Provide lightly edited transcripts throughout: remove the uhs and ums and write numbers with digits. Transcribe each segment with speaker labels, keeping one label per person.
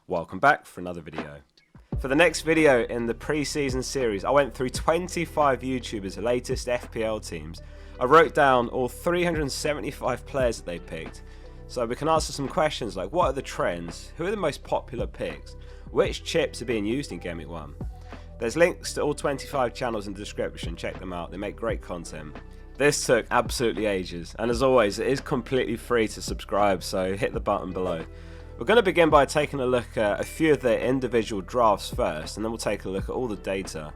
Speaker 1: Welcome back for another video. For the next video in the pre-season series, I went through 25 YouTubers' latest FPL teams. I wrote down all 375 players that they picked, so we can answer some questions like what are the trends, who are the most popular picks, which chips are being used in Game Week 1. There's links to all 25 channels in the description, check them out, they make great content. This took absolutely ages, and as always it is completely free to subscribe, so hit the button below. We're going to begin by taking a look at a few of their individual drafts first, and then we'll take a look at all the data.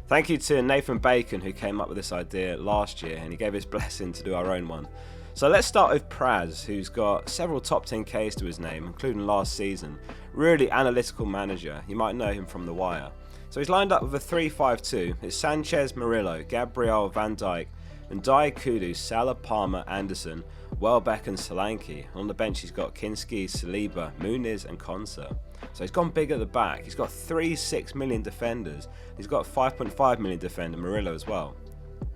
Speaker 1: Thank you to Nathan Bacon who came up with this idea last year, and he gave his blessing to do our own one. So let's start with Praz, who's got several top 10Ks to his name, including last season. Really analytical manager, you might know him from The Wire. So he's lined up with a 3-5-2. It's Sanchez, Murillo, Gabriel, Van Dijk, and Dai Kudu, Salah, Palmer, Anderson, Låbakk and Solanke. On the bench he's got Kinski, Saliba, Muniz and Konsa. So he's gone big at the back. He's got 3.6 million defenders. He's got 5.5 million defender Murillo as well.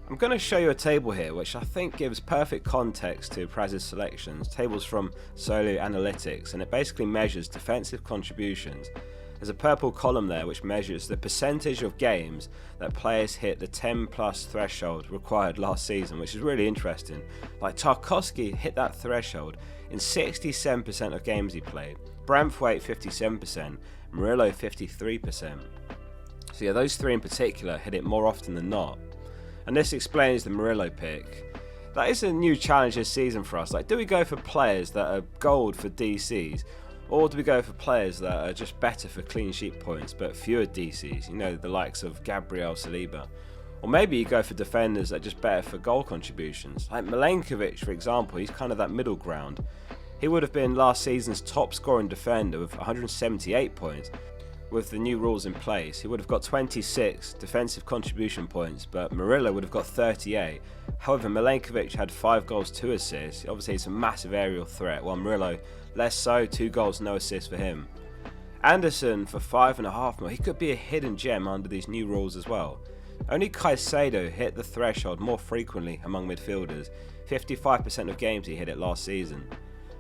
Speaker 1: I'm going to show you a table here which I think gives perfect context to Praz's selections. Tables from Solo Analytics, and it basically measures defensive contributions. There's a purple column there which measures the percentage of games that players hit the 10 plus threshold required last season, which is really interesting. Like Tarkowski hit that threshold in 67% of games he played, Braithwaite 57%, Murillo 53%. So yeah, those three in particular hit it more often than not. And this explains the Murillo pick. That is a new challenge this season for us. Like, do we go for players that are gold for DCs? Or do we go for players that are just better for clean sheet points but fewer DCs, you know, the likes of Gabriel, Saliba? Or maybe you go for defenders that are just better for goal contributions. Like Milenkovic, for example, he's kind of that middle ground. He would have been last season's top scoring defender with 178 points. With the new rules in place, he would have got 26 defensive contribution points, but Murillo would have got 38. However, Milenkovic had 5 goals, 2 assists. Obviously, it's a massive aerial threat, while Murillo, less so, 2 goals, no assists for him. Anderson for 5.5 mil, he could be a hidden gem under these new rules as well. Only Caicedo hit the threshold more frequently among midfielders. 55% of games he hit it last season.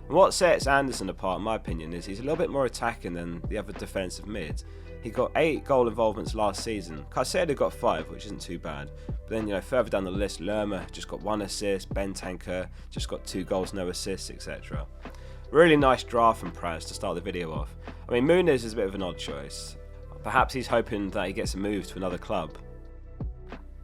Speaker 1: And what sets Anderson apart, in my opinion, is he's a little bit more attacking than the other defensive mids. He got 8 goal involvements last season. Caicedo got 5, which isn't too bad. But then, you know, further down the list, Lerma just got 1 assist, Bentancur just got 2 goals, no assists, etc. Really nice draft from Praz to start the video off. I mean, Muniz is a bit of an odd choice. Perhaps he's hoping that he gets a move to another club.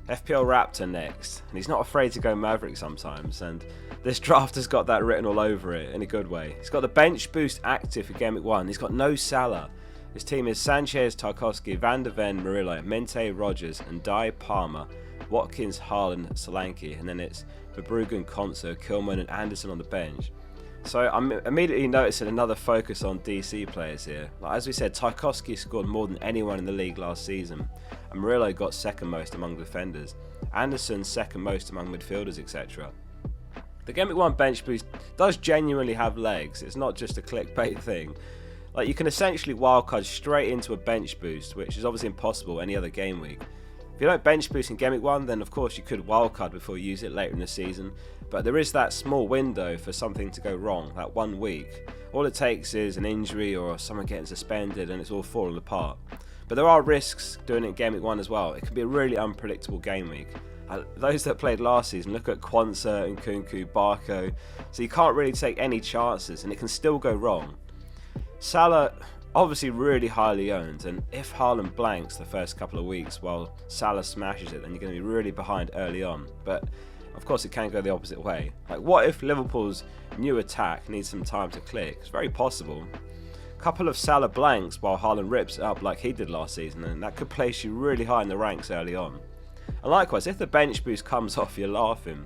Speaker 1: FPL Raptor next, and he's not afraid to go Maverick sometimes, and this draft has got that written all over it in a good way. He's got the bench boost active for Game Week 1, he's got no Salah. His team is Sanchez, Tarkowski, Van der Ven, Murillo, Mente, Rogers, and Dai, Palmer, Watkins, Haaland, Solanke, and then it's Verbruggen, Konsa, Kilman and Anderson on the bench. So I'm immediately noticing another focus on DC players here. Like, as we said, Tarkowski scored more than anyone in the league last season, and Murillo got second most among defenders, Anderson second most among midfielders, etc. The Game Week 1 bench boost does genuinely have legs, it's not just a clickbait thing. Like, you can essentially wildcard straight into a bench boost, which is obviously impossible any other game week. If you don't bench boost in Game Week 1, then of course you could wildcard before you use it later in the season, but there is that small window for something to go wrong, that 1 week. All it takes is an injury or someone getting suspended and it's all falling apart. But there are risks doing it in Game Week 1 as well. It can be a really unpredictable game week. Those that played last season, look at Quansah and Nkunku, Barco, so you can't really take any chances and it can still go wrong. Salah, obviously really highly owned, and if Haaland blanks the first couple of weeks while Salah smashes it, then you're going to be really behind early on. But of course it can go the opposite way. Like, what if Liverpool's new attack needs some time to click? It's very possible. A couple of Salah blanks while Haaland rips it up like he did last season, and that could place you really high in the ranks early on. And likewise, if the bench boost comes off, you're laughing.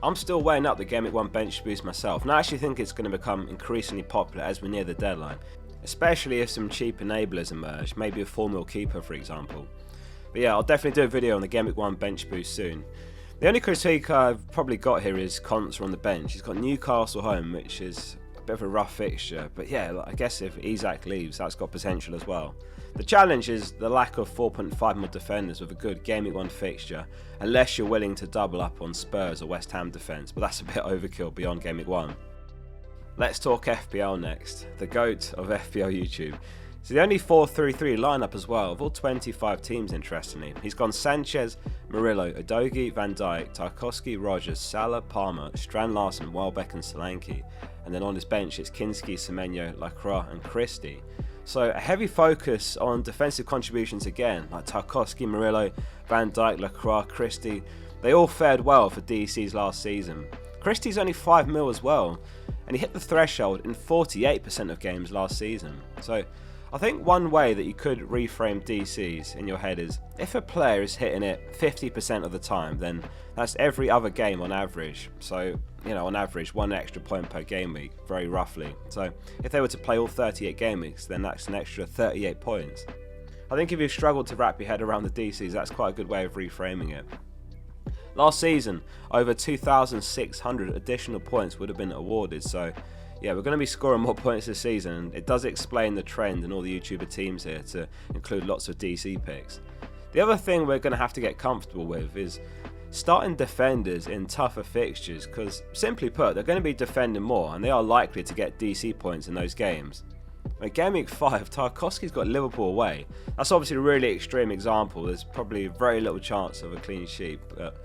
Speaker 1: I'm still weighing up the Game Week 1 bench boost myself, and I actually think it's going to become increasingly popular as we near the deadline, especially if some cheap enablers emerge, maybe a 4 mil keeper for example. But yeah, I'll definitely do a video on the Game Week 1 bench boost soon. The only critique I've probably got here is Konsa on the bench. He's got Newcastle home, which is a bit of a rough fixture, but yeah, I guess if Isak leaves, that's got potential as well. The challenge is the lack of 4.5 mil defenders with a good Game Week 1 fixture, unless you're willing to double up on Spurs or West Ham defence, but that's a bit overkill beyond Game Week 1. Let's talk FPL next, the GOAT of FPL YouTube. So the only 4-3-3 lineup as well, of all 25 teams interestingly. He's gone Sanchez, Murillo, Udogie, Van Dijk, Tarkowski, Rogers, Salah, Palmer, Strand Larsen, Låbakk and Solanke. And then on his bench it's Kinski, Semenyo, Lacroix and Christie. So a heavy focus on defensive contributions again, like Tarkowski, Murillo, Van Dijk, Lacroix, Christie. They all fared well for DCs last season. Christie's only 5 mil as well, and he hit the threshold in 48% of games last season. So I think one way that you could reframe DCs in your head is, if a player is hitting it 50% of the time, then that's every other game on average. So, on average, 1 extra point per game week, very roughly. So if they were to play all 38 game weeks, then that's an extra 38 points. I think if you've struggled to wrap your head around the DCs, that's quite a good way of reframing it. Last season, over 2,600 additional points would have been awarded, so yeah, we're going to be scoring more points this season, and it does explain the trend in all the YouTuber teams here to include lots of DC picks. The other thing we're going to have to get comfortable with is starting defenders in tougher fixtures, because simply put, they're going to be defending more, and they are likely to get DC points in those games. Game week 5, Tarkowski's got Liverpool away. That's obviously a really extreme example. There's probably very little chance of a clean sheet, but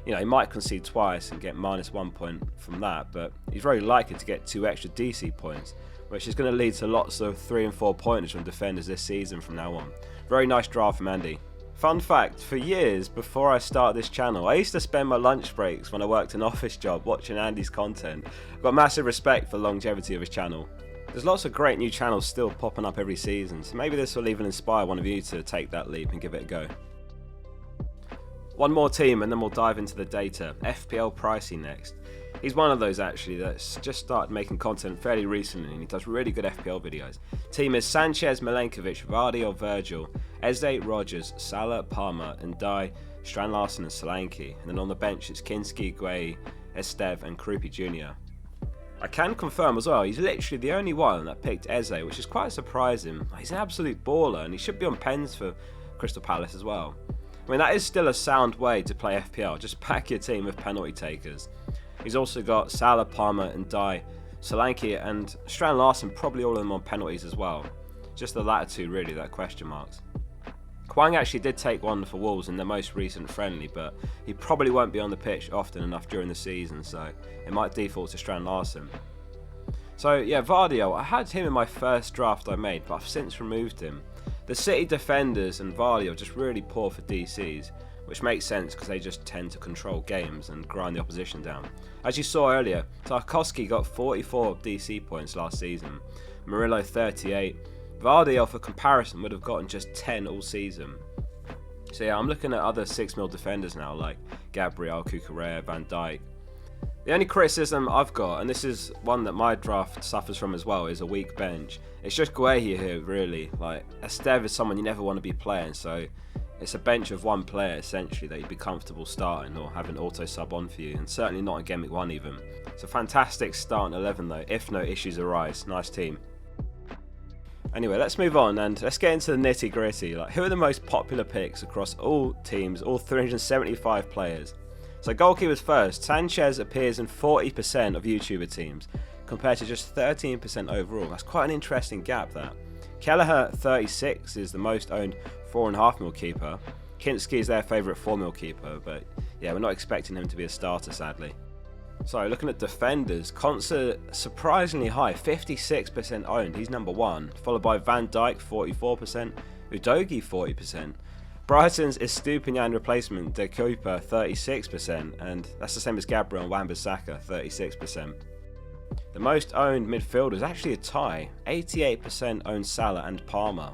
Speaker 1: he might concede twice and get -1 point from that, but he's very likely to get 2 extra DC points, which is going to lead to lots of 3 and 4 pointers from defenders this season from now on. Very nice draft from Andy. Fun fact, for years before I started this channel, I used to spend my lunch breaks when I worked an office job watching Andy's content. I've got massive respect for the longevity of his channel. There's lots of great new channels still popping up every season, so maybe this will even inspire one of you to take that leap and give it a go. One more team and then we'll dive into the data. FPL Pricey next. He's one of those actually that's just started making content fairly recently, and he does really good FPL videos. Team is Sanchez, Milenkovic, Vardy or Virgil, Eze, Rogers, Salah, Palmer, and Dye, Strand Larsen and Solanke. And then on the bench it's Kinski, Gueye, Esteve and Krupi Jr. I can confirm as well, he's literally the only one that picked Eze, which is quite surprising. He's an absolute baller, and he should be on pens for Crystal Palace as well. I mean, that is still a sound way to play FPL, just pack your team with penalty takers. He's also got Salah, Palmer and Dye, Solanke and Strand Larsen, probably all of them on penalties as well. Just the latter two really that question marks. Kwang actually did take one for Wolves in their most recent friendly, but he probably won't be on the pitch often enough during the season, so it might default to Strand Larsen. So yeah, Vardy, I had him in my first draft I made, but I've since removed him. The City defenders and Vardy are just really poor for DCs, which makes sense because they just tend to control games and grind the opposition down. As you saw earlier, Tarkowski got 44 DC points last season, Murillo 38, Vardy, for comparison, would have gotten just 10 all season. So yeah, I'm looking at other 6 mil defenders now, like Gabriel, Cucurella, Van Dijk. The only criticism I've got, and this is one that my draft suffers from as well, is a weak bench. It's just Gueye here, really. Esteve is someone you never want to be playing, so it's a bench of one player, essentially, that you'd be comfortable starting or having auto-sub on for you, and certainly not in Game Week 1 even. It's a fantastic start in 11 though, if no issues arise. Nice team. Anyway, let's move on and let's get into the nitty gritty. Who are the most popular picks across all teams, all 375 players? So goalkeepers first. Sanchez appears in 40% of YouTuber teams, compared to just 13% overall. That's quite an interesting gap, that. Kelleher, 36, is the most owned 4.5 mil keeper. Kinski is their favourite 4 mil keeper, but yeah, we're not expecting him to be a starter, sadly. So looking at defenders, Concert surprisingly high, 56% owned, he's number 1, followed by Van Dijk 44%, Udogie 40%. Brighton's Estupinian replacement, De Cooper 36%, and that's the same as Gabriel and Wan-Bissaka 36%. The most owned midfielder is actually a tie, 88% own Salah and Palmer.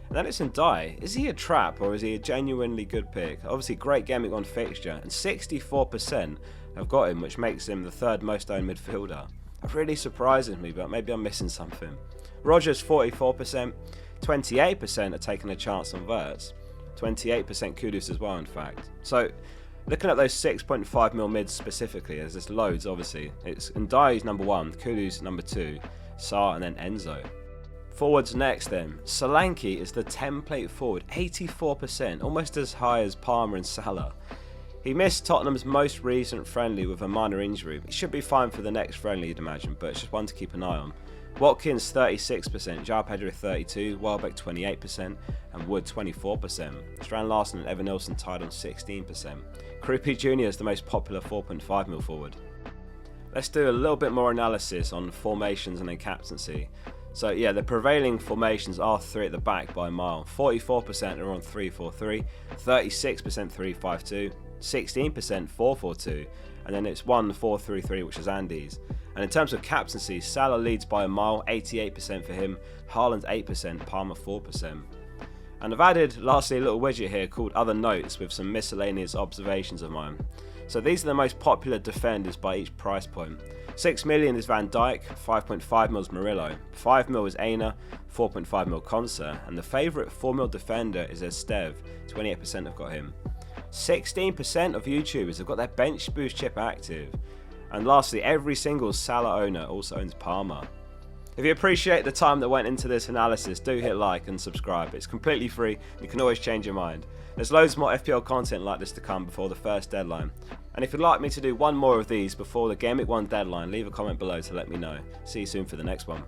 Speaker 1: And then it's in Dye. Is he a trap or is he a genuinely good pick? Obviously great Game Week 1 fixture, and 64% have got him, which makes him the 3rd most owned midfielder. That really surprises me, but maybe I'm missing something. Rogers 44%, 28% are taking a chance on Verts, 28% Kudus as well in fact. So looking at those 6.5 mil mids specifically, there's just loads obviously. It's Ndye's number 1, Kudus number 2, Sarr and then Enzo. Forwards next then. Solanke is the template forward, 84%, almost as high as Palmer and Salah.
Speaker 2: He missed Tottenham's most recent friendly with a minor injury. He should be fine for the next friendly, you'd imagine, but it's just one to keep an eye on. Watkins 36%, João Pedro 32%, Låbakk 28%, and Wood 24%. Strand Larsen and Evan Nilsson tied on 16%. Krupi Jr. is the most popular 4.5 mil forward. Let's do a little bit more analysis on formations and then captaincy. So yeah, the prevailing formations are 3 at the back by a mile. 44% are on 3-4-3, 36% 3-5-2, 16% 4-4-2, and then it's 1-4-3-3, which is Andy's. And in terms of captaincy, Salah leads by a mile, 88% for him, Haaland 8%, Palmer 4%. And I've added lastly a little widget here called Other Notes with some miscellaneous observations of mine. So these are the most popular defenders by each price point. 6 million is Van Dijk, 5.5 mil is Murillo, 5 mil is Aina, 4.5 mil Konsa, and the favourite 4 mil defender is Estev, 28% have got him. 16% of YouTubers have got their bench boost chip active. And lastly, every single Salah owner also owns Palmer. If you appreciate the time that went into this analysis, do hit like and subscribe. It's completely free, you can always change your mind. There's loads more FPL content like this to come before the first deadline. And if you'd like me to do one more of these before the Game Week 1 deadline, leave a comment below to let me know. See you soon for the next one.